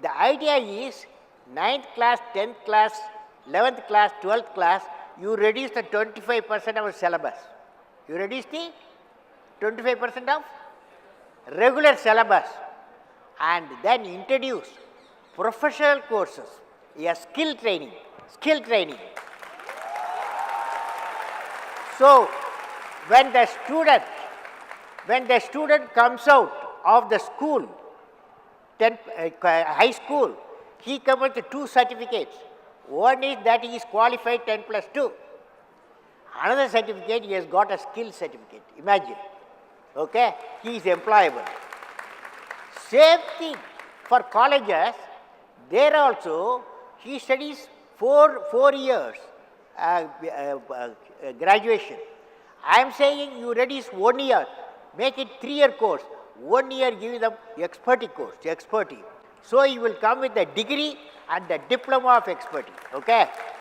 The idea is 9th class, 10th class, 11th class, 12th class, you reduce the 25% of syllabus. You reduce the 25% of regular syllabus and then introduce professional courses, skill training. So, when the student comes out of the school, high school, he comes with 2 certificates. One is that he is qualified 10 plus 2. Another certificate, he has got a skill certificate. Imagine. Okay? He is employable. Same thing for colleges. There also, he studies 4 years graduation. I am saying you reduce 1 year, make it 3-year course. 1 year give them expertise course, expertise. So you will come with a degree and the diploma of expertise. Okay?